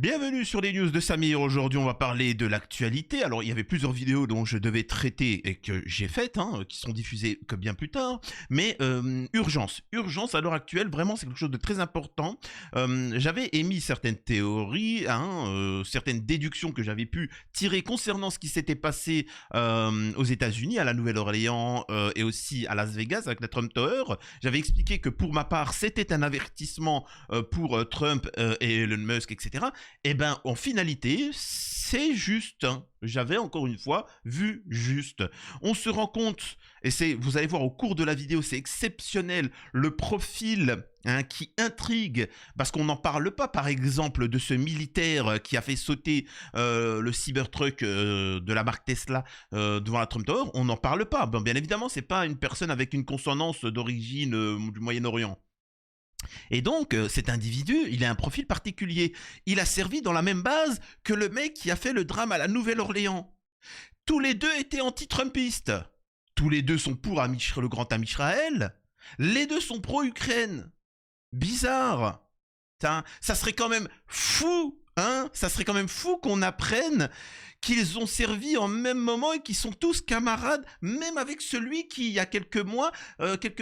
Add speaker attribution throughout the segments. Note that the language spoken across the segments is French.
Speaker 1: Bienvenue sur les news de Samir. Aujourd'hui, on va parler de l'actualité. Alors, il y avait plusieurs vidéos dont je devais traiter et que j'ai faites, qui sont diffusées que bien plus tard. Mais urgence à l'heure actuelle, vraiment, c'est quelque chose de très important. J'avais émis certaines théories, certaines déductions que j'avais pu tirer concernant ce qui s'était passé aux États-Unis, à la Nouvelle-Orléans et aussi à Las Vegas avec la Trump Tower. J'avais expliqué que pour ma part, c'était un avertissement pour Trump et Elon Musk, etc. Eh ben, en finalité, c'est juste. J'avais encore une fois vu juste. On se rend compte, et vous allez voir au cours de la vidéo, c'est exceptionnel, le profil qui intrigue, parce qu'on n'en parle pas, par exemple, de ce militaire qui a fait sauter le Cybertruck de la marque Tesla devant la Trump Tower. On n'en parle pas. Bon, bien évidemment, c'est pas une personne avec une consonance d'origine du Moyen-Orient. Et donc, cet individu, il a un profil particulier. Il a servi dans la même base que le mec qui a fait le drame à la Nouvelle-Orléans. Tous les deux étaient anti-trumpistes. Tous les deux sont pour le grand Am Israël. Les deux sont pro-Ukraine. Bizarre. Ça serait quand même fou, ça serait quand même fou qu'on apprenne qu'ils ont servi en même moment et qu'ils sont tous camarades, même avec celui qui, il y a quelques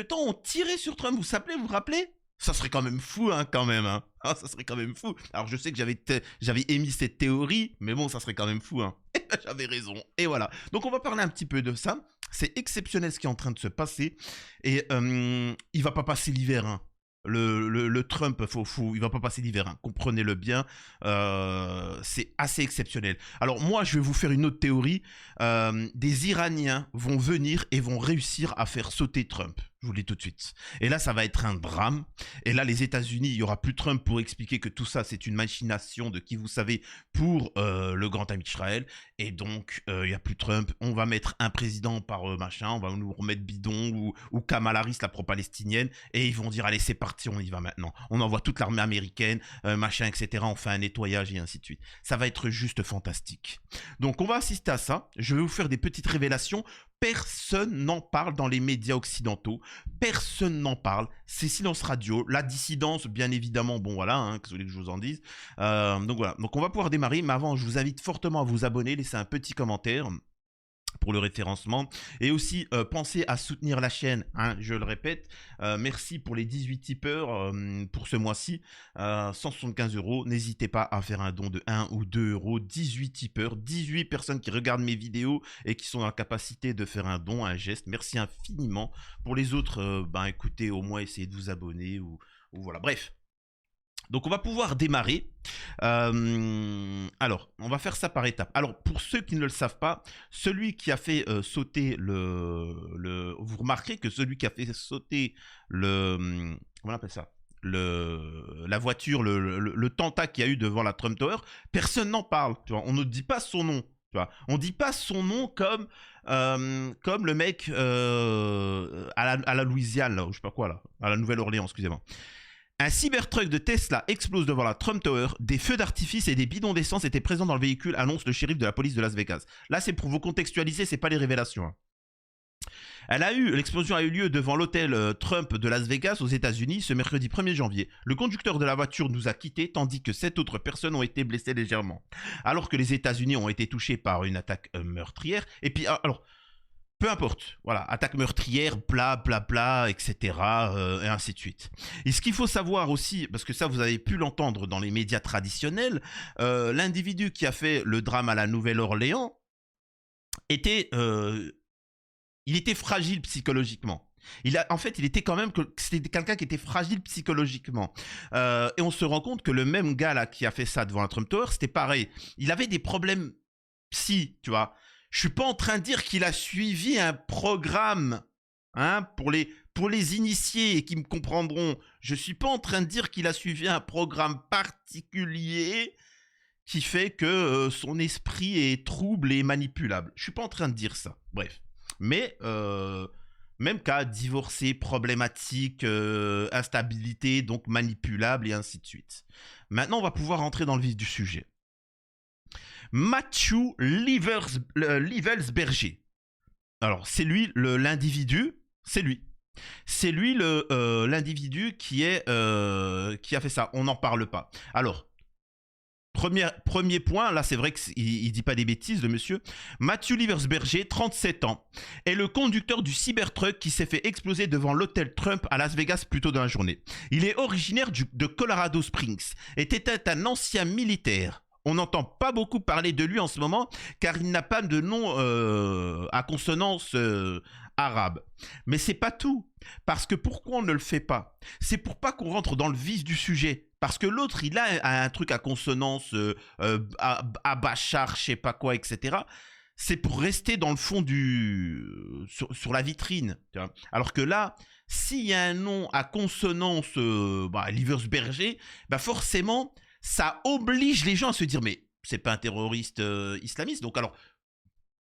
Speaker 1: temps, ont tiré sur Trump. Vous vous rappelez? Ça serait quand même fou, quand même. Ça serait quand même fou. Alors, je sais que j'avais émis cette théorie, mais bon, ça serait quand même fou, J'avais raison. Et voilà. Donc, on va parler un petit peu de ça. C'est exceptionnel ce qui est en train de se passer. Et il va pas passer l'hiver, Le Trump, il va pas passer l'hiver, comprenez-le bien, c'est assez exceptionnel. Alors moi, je vais vous faire une autre théorie. Des Iraniens vont venir et vont réussir à faire sauter Trump. Je vous le dis tout de suite. Et là, ça va être un drame. Et là, les États-Unis, il y aura plus Trump pour expliquer que tout ça, c'est une machination de qui vous savez pour le grand Am Israël. Et donc, il n'y a plus Trump. On va mettre un président par machin. On va nous remettre Bidon ou Kamala Harris, la pro-palestinienne. Et ils vont dire, allez, c'est parti, on y va maintenant. On envoie toute l'armée américaine, machin, etc. On fait un nettoyage et ainsi de suite. Ça va être juste fantastique. Donc, on va assister à ça. Je vais vous faire des petites révélations. Personne n'en parle dans les médias occidentaux. Personne n'en parle. C'est silence radio. La dissidence, bien évidemment, bon voilà, que vous voulez que je vous en dise. Donc voilà. Donc on va pouvoir démarrer. Mais avant, je vous invite fortement à vous abonner, laisser un petit commentaire pour le référencement, et aussi pensez à soutenir la chaîne, je le répète. Merci pour les 18 tipeurs pour ce mois-ci, 175 €. N'hésitez pas à faire un don de 1 ou 2 €. 18 tipeurs, 18 personnes qui regardent mes vidéos et qui sont dans la capacité de faire un don, un geste. Merci infiniment. Pour les autres, écoutez, au moins essayez de vous abonner ou voilà. Bref. Donc on va pouvoir démarrer. Alors, on va faire ça par étapes. Alors, pour ceux qui ne le savent pas, celui qui a fait sauter vous remarquerez que celui qui a fait sauter comment on appelle ça, la voiture, le Tenta qu'il y a eu devant la Trump Tower, personne n'en parle. Tu vois, on ne dit pas son nom. Tu vois, on dit pas son nom comme le mec à la Louisiane, là, ou je sais pas quoi, là, à la Nouvelle-Orléans, excusez-moi. Un Cybertruck de Tesla explose devant la Trump Tower. Des feux d'artifice et des bidons d'essence étaient présents dans le véhicule, annonce le shérif de la police de Las Vegas. Là, c'est pour vous contextualiser, c'est pas les révélations. L'explosion a eu lieu devant l'hôtel Trump de Las Vegas aux États-Unis ce mercredi 1er janvier. Le conducteur de la voiture nous a quittés, tandis que 7 autres personnes ont été blessées légèrement. Alors que les États-Unis ont été touchés par une attaque meurtrière. Et puis, alors, peu importe, voilà, attaque meurtrière, bla, etc. Et ainsi de suite. Et ce qu'il faut savoir aussi, parce que ça vous avez pu l'entendre dans les médias traditionnels, l'individu qui a fait le drame à la Nouvelle-Orléans il était fragile psychologiquement. C'était quelqu'un qui était fragile psychologiquement. Et on se rend compte que le même gars là qui a fait ça devant la Trump Tower, c'était pareil. Il avait des problèmes psy, tu vois. Je suis pas en train de dire qu'il a suivi un programme, pour les initiés et qui me comprendront. Je suis pas en train de dire qu'il a suivi un programme particulier qui fait que son esprit est trouble et manipulable. Je suis pas en train de dire ça. Bref. Mais même cas, divorcé, problématique, instabilité, donc manipulable et ainsi de suite. Maintenant, on va pouvoir rentrer dans le vif du sujet. Matthew Livelsberger. Alors, c'est lui l'individu, c'est lui. C'est lui l'individu qui a fait ça. On n'en parle pas. Alors, Premier point, là c'est vrai qu'il ne dit pas des bêtises, le monsieur. Matthew Liversberger, 37 ans, est le conducteur du Cybertruck qui s'est fait exploser devant l'hôtel Trump à Las Vegas plus tôt dans la journée. Il est originaire de Colorado Springs, était un ancien militaire. On n'entend pas beaucoup parler de lui en ce moment car il n'a pas de nom à consonance arabe. Mais c'est pas tout. Parce que pourquoi on ne le fait pas? C'est pour pas qu'on rentre dans le vif du sujet. Parce que l'autre, il a un truc à consonance à Bachar, je sais pas quoi, etc. C'est pour rester dans le fond sur la vitrine. Tu vois. Alors que là, s'il y a un nom à consonance Liversberger, forcément, ça oblige les gens à se dire mais c'est pas un terroriste islamiste. Donc alors,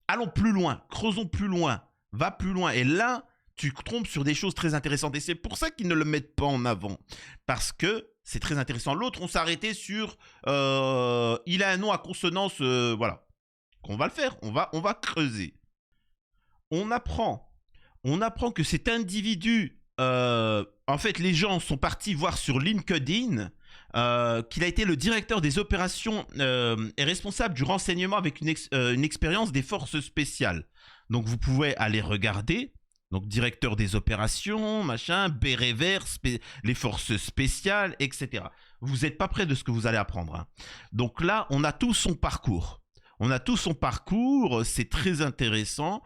Speaker 1: allons plus loin, creusons plus loin, va plus loin. Et là, tu trompes sur des choses très intéressantes. Et c'est pour ça qu'ils ne le mettent pas en avant. Parce que c'est très intéressant. L'autre, on s'est arrêté sur il a un nom à consonance, voilà. On va le faire, on va creuser. On apprend que cet individu, en fait, les gens sont partis voir sur LinkedIn qu'il a été le directeur des opérations et responsable du renseignement avec une expérience des forces spéciales. Donc vous pouvez aller regarder. Donc directeur des opérations, machin, béret vert, les forces spéciales, etc. Vous n'êtes pas près de ce que vous allez apprendre. Hein. Donc là, on a tout son parcours. C'est très intéressant,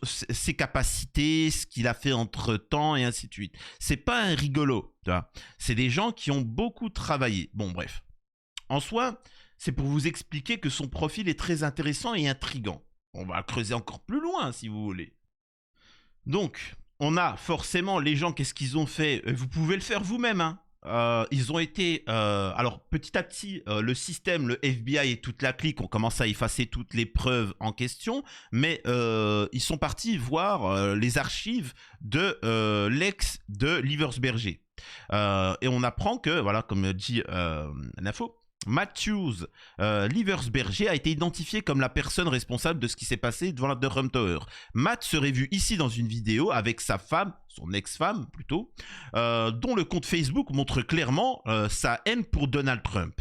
Speaker 1: ses capacités, ce qu'il a fait entre-temps et ainsi de suite. C'est pas un rigolo, tu vois. C'est des gens qui ont beaucoup travaillé. Bon, bref. En soi, c'est pour vous expliquer que son profil est très intéressant et intriguant. On va creuser encore plus loin, si vous voulez. Donc, on a forcément les gens, qu'est-ce qu'ils ont fait? Vous pouvez le faire vous-même, hein. Ils ont été alors petit à petit le système, le FBI et toute la clique ont commencé à effacer toutes les preuves en question, mais ils sont partis voir les archives de l'ex de Liversberger et on apprend que voilà, comme dit l'info, Matthews Liversberger a été identifié comme la personne responsable de ce qui s'est passé devant la Trump Tower. Matt serait vu ici dans une vidéo avec sa femme, son ex-femme plutôt, dont le compte Facebook montre clairement sa haine pour Donald Trump.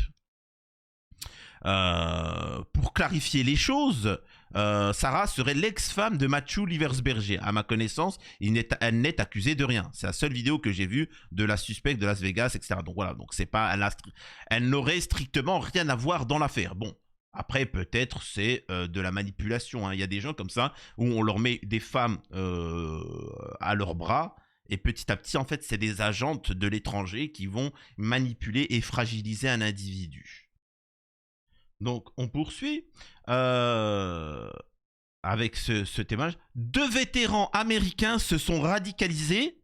Speaker 1: Pour clarifier les choses, Sarah serait l'ex-femme de Matthew Liversberger. À ma connaissance, elle n'est accusée de rien. C'est la seule vidéo que j'ai vue de la suspecte de Las Vegas, etc. Donc voilà, donc c'est pas, elle n'aurait strictement rien à voir dans l'affaire. Bon, après peut-être c'est de la manipulation. Hein. Il y a des gens comme ça où on leur met des femmes à leurs bras. Et petit à petit, en fait, c'est des agentes de l'étranger qui vont manipuler et fragiliser un individu. Donc, on poursuit avec ce témoignage. 2 vétérans américains se sont radicalisés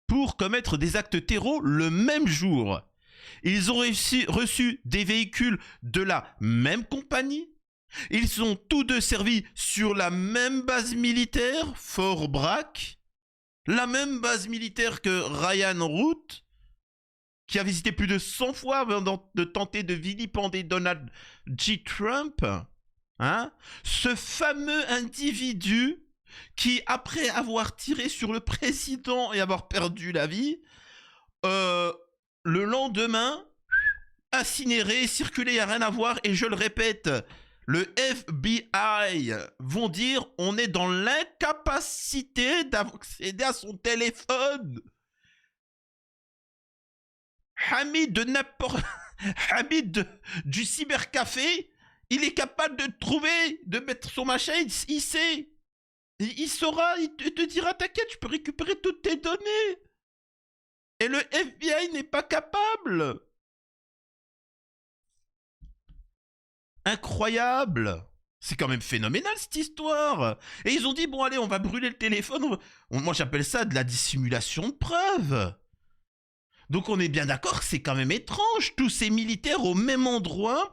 Speaker 1: pour commettre des actes terreaux le même jour. Ils ont reçu des véhicules de la même compagnie. Ils ont tous deux servi sur la même base militaire, Fort Bragg, la même base militaire que Ryan Root, qui a visité plus de 100 fois avant de tenter de vilipender Donald J. Trump. Hein? Ce fameux individu qui, après avoir tiré sur le président et avoir perdu la vie, le lendemain, incinéré, circulé, il n'y a rien à voir. Et je le répète, le FBI vont dire on est dans l'incapacité d'accéder à son téléphone. Hamid du cybercafé, il est capable de trouver, de mettre son machin, il sait. Il saura, il te dira t'inquiète, je peux récupérer toutes tes données. Et le FBI n'est pas capable. Incroyable. C'est quand même phénoménal cette histoire. Et ils ont dit bon allez, on va brûler le téléphone. Moi j'appelle ça de la dissimulation de preuves. Donc on est bien d'accord, c'est quand même étrange, tous ces militaires au même endroit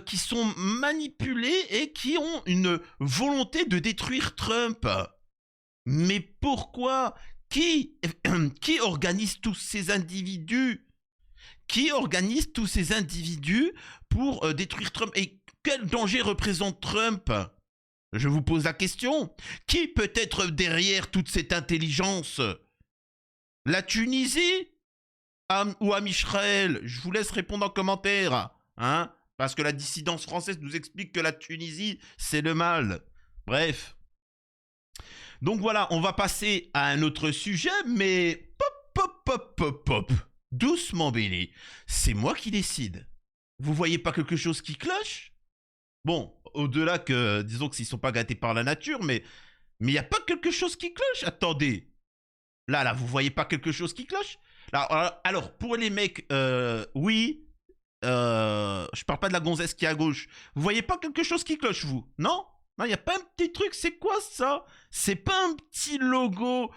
Speaker 1: qui sont manipulés et qui ont une volonté de détruire Trump. Mais pourquoi? Qui organise tous ces individus? Qui organise tous ces individus pour détruire Trump? Et quel danger représente Trump? Je vous pose la question. Qui peut être derrière toute cette intelligence? La Tunisie? ou à Michel? Je vous laisse répondre en commentaire. Hein? Parce que la dissidence française nous explique que la Tunisie, c'est le mal. Bref. Donc voilà, on va passer à un autre sujet, mais pop. Doucement, Billy. C'est moi qui décide. Vous voyez pas quelque chose qui cloche? Bon, au-delà que, disons que s'ils sont pas gâtés par la nature, mais il y a pas quelque chose qui cloche? Attendez. Là, vous voyez pas quelque chose qui cloche? Alors, pour les mecs, oui, je parle pas de la gonzesse qui est à gauche. Vous voyez pas quelque chose qui cloche, vous? Non? Non, y a pas un petit truc, c'est quoi ça? C'est pas un petit logo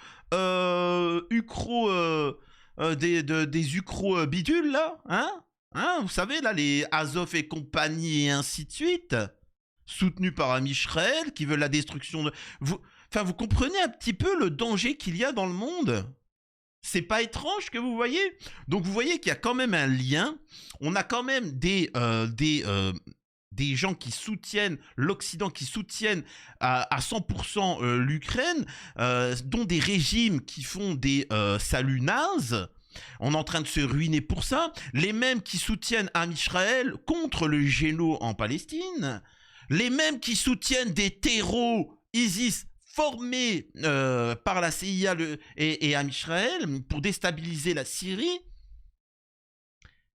Speaker 1: Ucro, des Ucro bidules, là? Hein? Vous savez, là, les Azov et compagnie et ainsi de suite, soutenus par Amishrel, qui veulent la destruction de... Vous comprenez un petit peu le danger qu'il y a dans le monde? C'est pas étrange que vous voyez? Donc vous voyez qu'il y a quand même un lien. On a quand même des gens qui soutiennent l'Occident, qui soutiennent à 100% l'Ukraine, dont des régimes qui font des saluts nazes. On est en train de se ruiner pour ça. Les mêmes qui soutiennent Amisraël contre le génocide en Palestine. Les mêmes qui soutiennent des terreaux ISIS formés par la CIA et Amisraël pour déstabiliser la Syrie.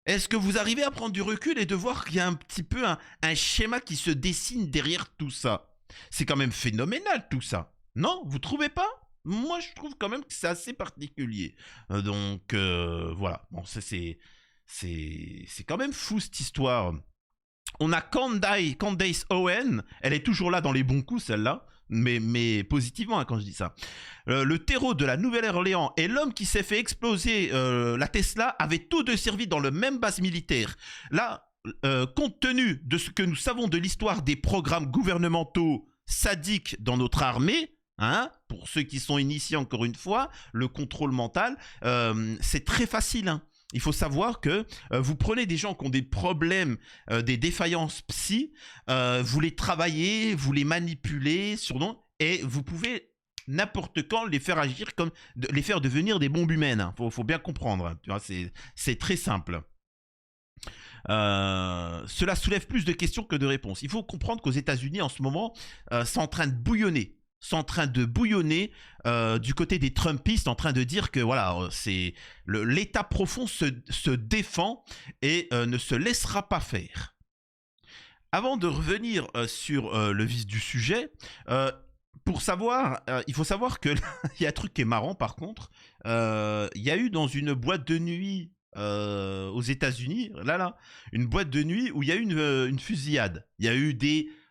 Speaker 1: Est-ce que vous arrivez à prendre du recul et de voir qu'il y a un petit peu un schéma qui se dessine derrière tout ça? C'est quand même phénoménal tout ça. Non? Vous trouvez pas? Moi, je trouve quand même que c'est assez particulier. Donc, voilà. Bon, c'est quand même fou cette histoire. On a Candace Owen. Elle est toujours là dans les bons coups, celle-là. Mais positivement, hein, quand je dis ça. Le terreau de la Nouvelle-Orléans et l'homme qui s'est fait exploser la Tesla avaient tous deux servi dans le même base militaire. Là, compte tenu de ce que nous savons de l'histoire des programmes gouvernementaux sadiques dans notre armée, hein, pour ceux qui sont initiés encore une fois, le contrôle mental, c'est très facile, hein. Il faut savoir que vous prenez des gens qui ont des problèmes, des défaillances psy, vous les travaillez, vous les manipulez, et vous pouvez n'importe quand les faire agir comme, les faire devenir des bombes humaines. Hein. Faut bien comprendre. Hein. Tu vois, c'est très simple. Cela soulève plus de questions que de réponses. Il faut comprendre qu'aux États-Unis en ce moment, c'est en train de bouillonner. C'est en train de bouillonner du côté des Trumpistes, en train de dire que voilà, c'est l'État profond se défend et ne se laissera pas faire. Avant de revenir sur le vif du sujet, pour savoir, il faut savoir que il y a un truc qui est marrant par contre. Il y a eu dans une boîte de nuit aux États-Unis, une boîte de nuit où il y a eu une fusillade. Il y a eu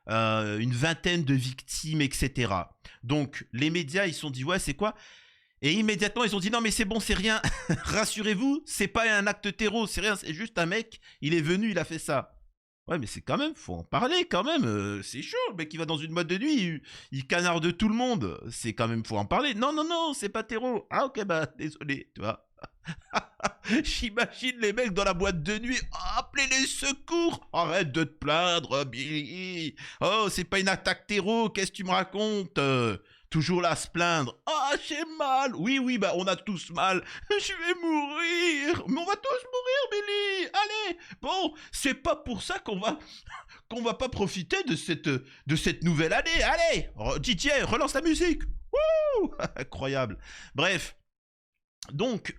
Speaker 1: une vingtaine de victimes, etc. Donc, les médias, ils se sont dit, ouais, c'est quoi? Et immédiatement, ils ont dit, non, mais c'est bon, c'est rien. Rassurez-vous, c'est pas un acte terreau, c'est rien, c'est juste un mec, il est venu, il a fait ça. Ouais, mais c'est quand même, faut en parler quand même. C'est chaud, le mec qui va dans une boîte de nuit, il canarde tout le monde. C'est quand même, faut en parler. Non, c'est pas terreau. Ah, ok, bah, désolé, tu vois. J'imagine les mecs dans la boîte de nuit. Oh, appelez les secours. Arrête de te plaindre, Billy. Oh, c'est pas une attaque terreau. Qu'est-ce que tu me racontes? Toujours là à se plaindre. Ah, j'ai mal. Oui, bah on a tous mal. Je vais mourir. Mais on va tous mourir, Billy. Allez. Bon, c'est pas pour ça qu'on va pas profiter de cette nouvelle année. Allez, DJ, relance la musique. Wouh. Incroyable. Bref. Donc,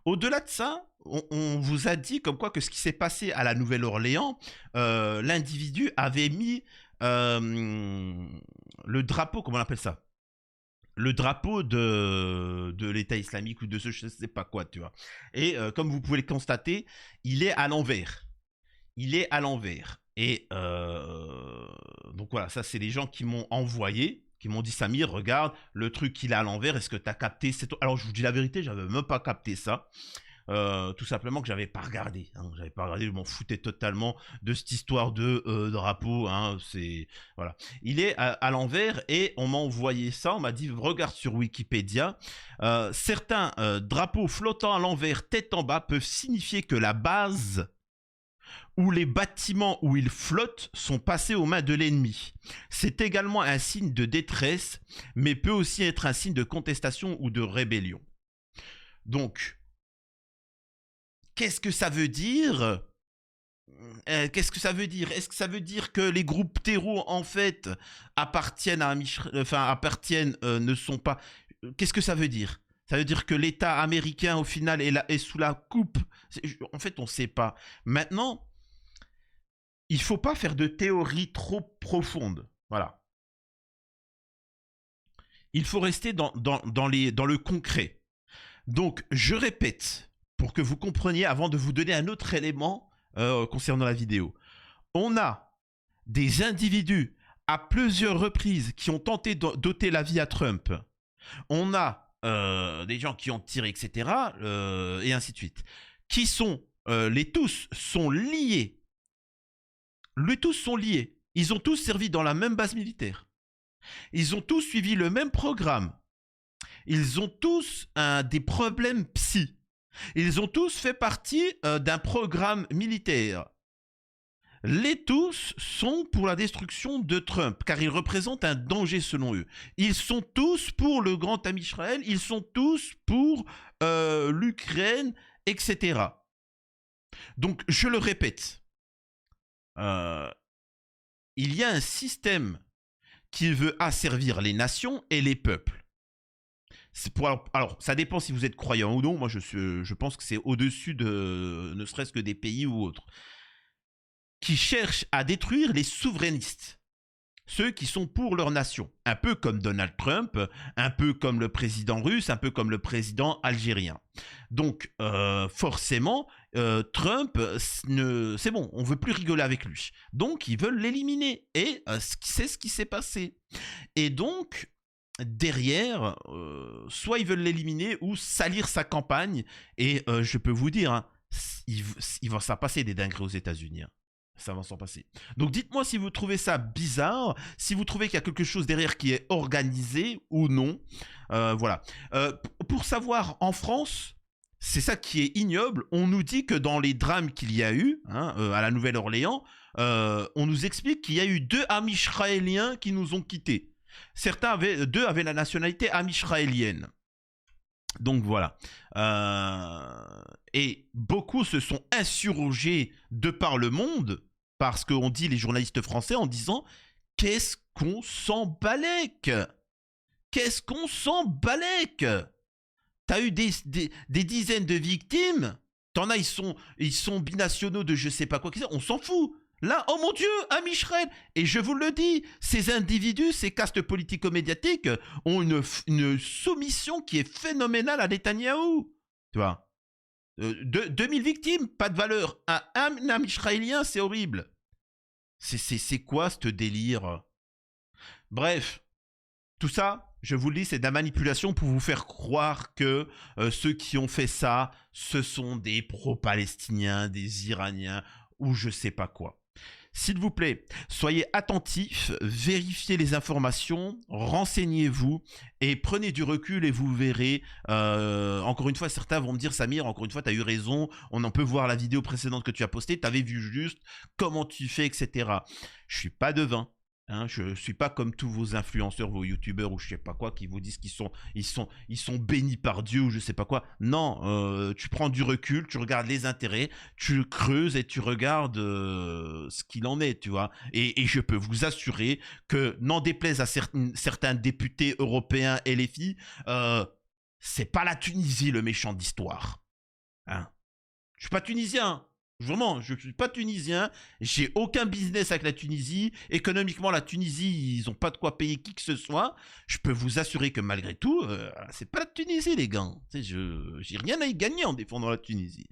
Speaker 1: au-delà de ça, on vous a dit comme quoi que ce qui s'est passé à la Nouvelle-Orléans, l'individu avait mis le drapeau, comment on appelle ça? Le drapeau de l'État islamique ou de ce je sais pas quoi, tu vois. Et comme vous pouvez le constater, il est à l'envers. Il est à l'envers. Et donc voilà, ça c'est les gens qui m'ont envoyé, qui m'ont dit Samir, regarde, le truc il est à l'envers, est-ce que tu as capté? Alors je vous dis la vérité, j'avais même pas capté ça. Tout simplement que j'avais pas regardé. Hein, j'avais pas regardé, je m'en foutais totalement de cette histoire de drapeau. Hein, c'est voilà. Il est à l'envers et on m'a envoyé ça. On m'a dit regarde sur Wikipédia. Certains drapeaux flottant à l'envers, tête en bas, peuvent signifier que la base où les bâtiments où ils flottent sont passés aux mains de l'ennemi. C'est également un signe de détresse, mais peut aussi être un signe de contestation ou de rébellion. Donc Qu'est-ce que ça veut dire? Qu'est-ce que ça veut dire? Est-ce que ça veut dire que les groupes terreaux, en fait, appartiennent à ne sont pas... Qu'est-ce que ça veut dire? Ça veut dire que l'État américain, au final, est sous la coupe. En fait, on ne sait pas. Maintenant, il ne faut pas faire de théories trop profondes. Voilà. Il faut rester dans le concret. Donc, je répète, pour que vous compreniez, avant de vous donner un autre élément concernant la vidéo. On a des individus à plusieurs reprises qui ont tenté d'ôter la vie à Trump. On a des gens qui ont tiré, etc. Et ainsi de suite. Qui sont, les tous sont liés. Les tous sont liés. Ils ont tous servi dans la même base militaire. Ils ont tous suivi le même programme. Ils ont tous des problèmes psy. Ils ont tous fait partie d'un programme militaire. Les tous sont pour la destruction de Trump, car ils représentent un danger selon eux. Ils sont tous pour le grand ami Israël, ils sont tous pour l'Ukraine, etc. Donc, je le répète, il y a un système qui veut asservir les nations et les peuples. Alors, ça dépend si vous êtes croyant ou non. Moi, je pense que c'est au-dessus de ne serait-ce que des pays ou autres. Qui cherchent à détruire les souverainistes. Ceux qui sont pour leur nation. Un peu comme Donald Trump, un peu comme le président russe, un peu comme le président algérien. Donc, forcément, Trump, c'est bon, on ne veut plus rigoler avec lui. Donc, ils veulent l'éliminer. Et c'est ce qui s'est passé. Et donc... derrière, soit ils veulent l'éliminer ou salir sa campagne. Et je peux vous dire, hein, il va s'en passer des dingueries aux États-Unis. Hein. Ça va s'en passer. Donc dites-moi si vous trouvez ça bizarre, si vous trouvez qu'il y a quelque chose derrière qui est organisé ou non. Voilà. Pour savoir, en France, c'est ça qui est ignoble. On nous dit que dans les drames qu'il y a eu, hein, à la Nouvelle-Orléans, on nous explique qu'il y a eu 2 amis israéliens qui nous ont quittés. Deux avaient la nationalité amisraélienne. Donc voilà. Et beaucoup se sont insurgés de par le monde, parce qu'on dit, les journalistes français, en disant « Qu'est-ce qu'on s'en balèque ? Qu'est-ce qu'on s'en balèque ?» T'as eu des dizaines de victimes. T'en as, ils sont binationaux de je sais pas quoi. On s'en fout. Là, oh mon Dieu, ami Israël. Et je vous le dis, ces individus, ces castes politico-médiatiques ont une soumission qui est phénoménale à Netanyahou. Tu vois, 2000 victimes, pas de valeur. Un ami israélien, c'est horrible. C'est quoi ce délire? Bref, tout ça, je vous le dis, c'est de la manipulation pour vous faire croire que ceux qui ont fait ça, ce sont des pro-palestiniens, des Iraniens ou je sais pas quoi. S'il vous plaît, soyez attentifs, vérifiez les informations, renseignez-vous et prenez du recul et vous verrez. Encore une fois, certains vont me dire, Samir, encore une fois, tu as eu raison, on en peut voir la vidéo précédente que tu as postée, tu avais vu juste comment tu fais, etc. Je suis pas devin. Hein, je ne suis pas comme tous vos influenceurs, vos youtubeurs ou je sais pas quoi qui vous disent qu'ils sont bénis par Dieu ou je sais pas quoi. Non, tu prends du recul, tu regardes les intérêts, tu creuses et tu regardes ce qu'il en est, tu vois. Et je peux vous assurer que, n'en déplaise à certains députés européens et les filles, c'est pas la Tunisie le méchant d'histoire. Hein. Je suis pas tunisien. Vraiment, je ne suis pas tunisien, j'ai aucun business avec la Tunisie. Économiquement, la Tunisie, ils n'ont pas de quoi payer qui que ce soit. Je peux vous assurer que malgré tout, c'est pas la Tunisie, les gars. J'ai rien à y gagner en défendant la Tunisie.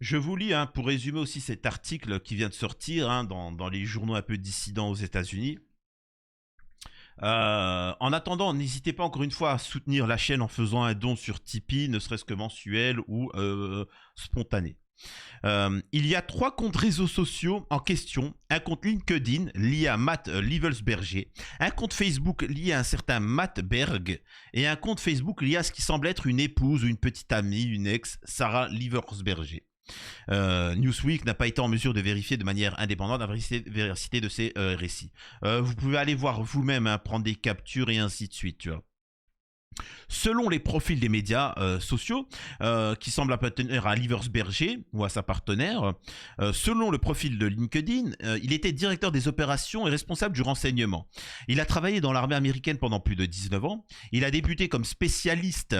Speaker 1: Je vous lis, hein, pour résumer aussi cet article qui vient de sortir hein, dans les journaux un peu dissidents aux États-Unis. En attendant, n'hésitez pas encore une fois à soutenir la chaîne en faisant un don sur Tipeee, ne serait-ce que mensuel ou spontané. Il y a 3 comptes réseaux sociaux en question. Un compte LinkedIn lié à Matt Livelsberger, un compte Facebook lié à un certain Matt Berg et un compte Facebook lié à ce qui semble être une épouse ou une petite amie, une ex, Sarah Livelsberger. Newsweek n'a pas été en mesure de vérifier de manière indépendante la véracité de ces récits. Vous pouvez aller voir vous-même, hein, prendre des captures et ainsi de suite, tu vois. Selon les profils des médias sociaux, qui semblent appartenir à Livers Berger ou à sa partenaire, selon le profil de LinkedIn, il était directeur des opérations et responsable du renseignement. Il a travaillé dans l'armée américaine pendant plus de 19 ans. Il a débuté comme spécialiste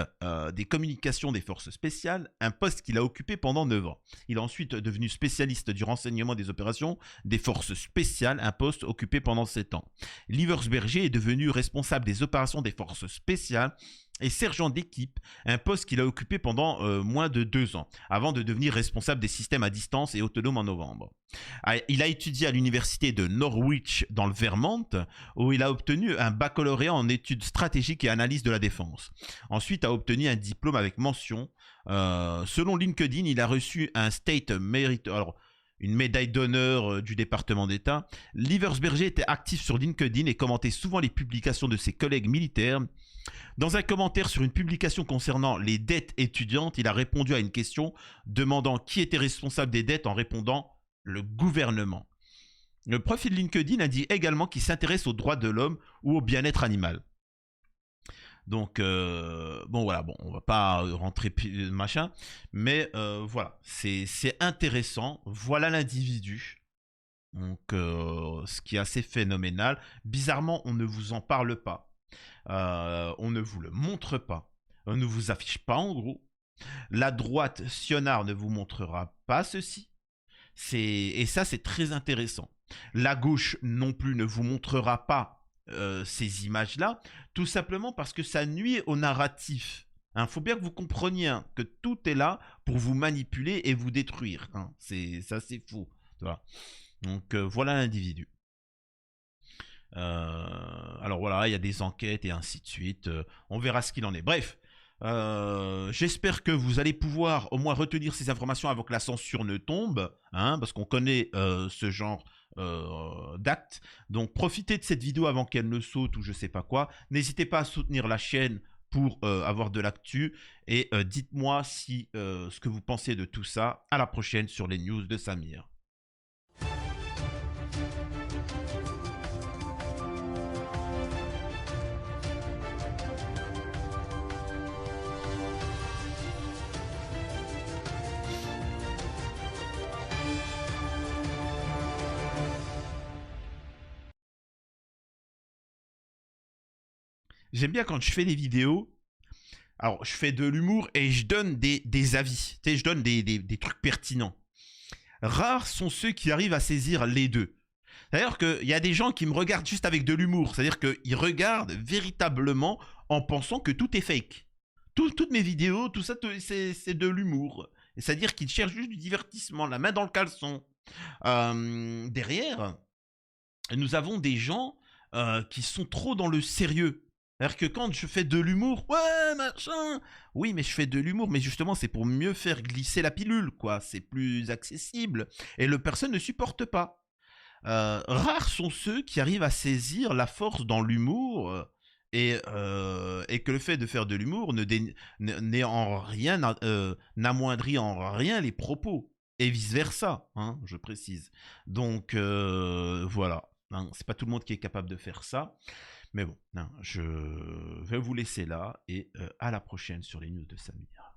Speaker 1: des communications des forces spéciales, un poste qu'il a occupé pendant 9 ans. Il est ensuite devenu spécialiste du renseignement des opérations des forces spéciales, un poste occupé pendant 7 ans. Livers Berger est devenu responsable des opérations des forces spéciales et sergent d'équipe, un poste qu'il a occupé pendant moins de 2 ans, avant de devenir responsable des systèmes à distance et autonomes en novembre. Il a étudié à l'université de Norwich dans le Vermont, où il a obtenu un baccalauréat en études stratégiques et analyse de la défense. Ensuite, a obtenu un diplôme avec mention. Selon LinkedIn, il a reçu un State Merit... Alors, une médaille d'honneur du département d'État. Livers Berger était actif sur LinkedIn et commentait souvent les publications de ses collègues militaires. Dans un commentaire sur une publication concernant les dettes étudiantes, il a répondu à une question demandant qui était responsable des dettes en répondant « le gouvernement ». Le profil LinkedIn indique également qu'il s'intéresse aux droits de l'homme ou au bien-être animal. Donc, bon voilà, bon, on va pas rentrer machin, mais voilà, c'est intéressant. Voilà l'individu. Donc, ce qui est assez phénoménal. Bizarrement, on ne vous en parle pas. On ne vous le montre pas. On ne vous affiche pas en gros. La droite Sionard ne vous montrera pas ceci. Et ça, c'est très intéressant. La gauche non plus ne vous montrera pas ces images-là, tout simplement parce que ça nuit au narratif. Il faut bien que vous compreniez que tout est là pour vous manipuler et vous détruire. Ça, c'est faux. Voilà. Donc, voilà l'individu. Alors voilà, il y a des enquêtes et ainsi de suite. On verra ce qu'il en est. Bref, j'espère que vous allez pouvoir au moins retenir ces informations avant que la censure ne tombe, hein, parce qu'on connaît ce genre d'actes. Donc profitez de cette vidéo avant qu'elle ne saute ou je sais pas quoi. N'hésitez pas à soutenir la chaîne pour avoir de l'actu. Et dites-moi si ce que vous pensez de tout ça. À la prochaine sur les news de Samir. J'aime bien quand je fais des vidéos. Alors, je fais de l'humour et je donne des avis. Tu sais, je donne des trucs pertinents. Rares sont ceux qui arrivent à saisir les deux. C'est-à-dire qu'il y a des gens qui me regardent juste avec de l'humour. C'est-à-dire qu'ils regardent véritablement en pensant que tout est fake. Toutes mes vidéos, tout ça, c'est de l'humour. C'est-à-dire qu'ils cherchent juste du divertissement, la main dans le caleçon. Derrière, nous avons des gens qui sont trop dans le sérieux. C'est-à-dire que quand je fais de l'humour, ouais, machin, oui, mais je fais de l'humour, mais justement, c'est pour mieux faire glisser la pilule, quoi. C'est plus accessible. Et le personne ne supporte pas. Rares sont ceux qui arrivent à saisir la force dans l'humour et que le fait de faire de l'humour n'est en rien, n'amoindrit en rien les propos. Et vice-versa, hein, je précise. Donc, voilà. Hein, c'est pas tout le monde qui est capable de faire ça. Mais bon, non, je vais vous laisser là et à la prochaine sur les news de Samir.